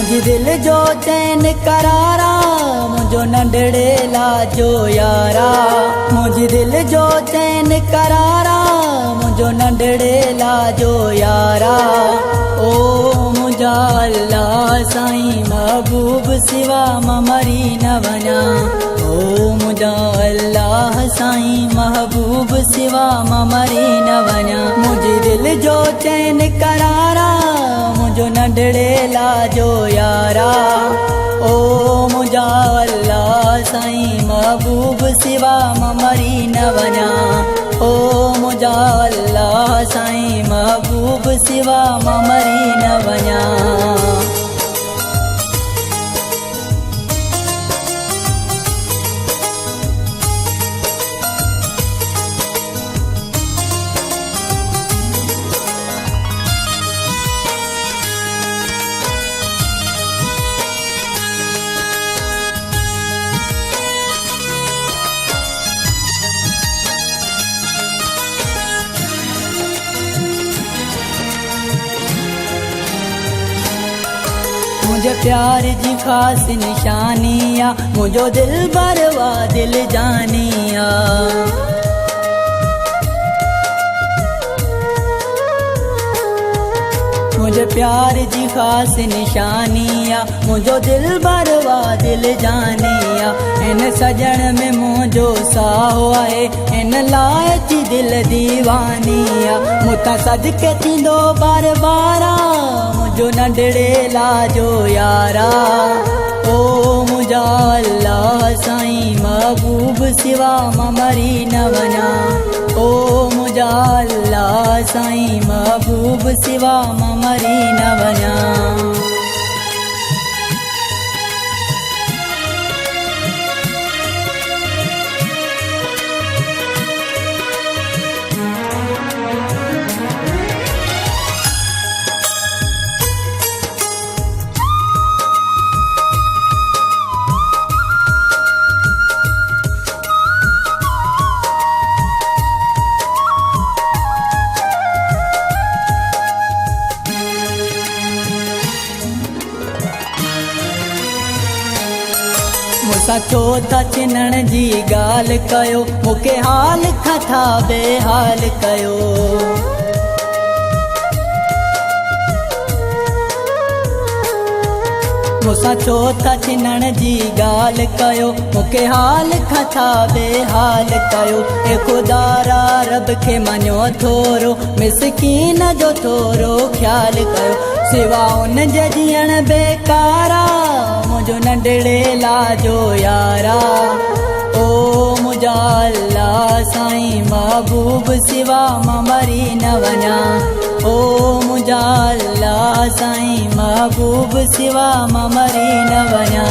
मुझे दिल जो चैन करारा मुझो नंढड़े लाजो यारा मुझे दिल जो चैन करारा मुझो नंढड़े लाजो यारा ओ मुझा अल्लाह साईं महबूब सिवा मरी न वञा ओ मुझा अल्लाह साईं महबूब सिवा मरी न वञा मुझे दिल जो चैन करारा मुझो नंढड़े लाजो यारा ओ मुझा अल्लाह साईं महबूब सिवा मरी न वञा ओ मुझा अल्लाह साईं महबूब सिवा मरी न वञा। मुझे प्यार जी खास निशानिया मुझो दिल बरवा दिल जानिया मुझे प्यार जी खास निशानिया मुझो दिल बरवा दिल जानिया इन सजन में मुझो साहो आहे इन लायची दिल दीवानिया मुता सदके थींदो बार बारा मुझो नंढड़े लाजो यारा ओ मुझा अल्लाह साईं महबूब सिवा मरी न वञा ओ मुझा अल्लाह साईं महबूब सिवा मरी न वञा। मुसा चो था चिनण जी गाल कयो मुके हाल खथा बेहाल कयो मुसा चो था चिनण जी गाल कयो मुके हाल खथा बेहाल कयो ए खुदारा रब के मनो थोरो मिसकीन जो थोरो ख्याल कयो सिवा उन जे जीअण बेकारा मुझो नंढड़े लाजो यारा ओ मुझा अल्लाह साईं महबूब सिवा मरी न वञा ओ मुझा अल्लाह साईं महबूब सिवा मरी न वञा।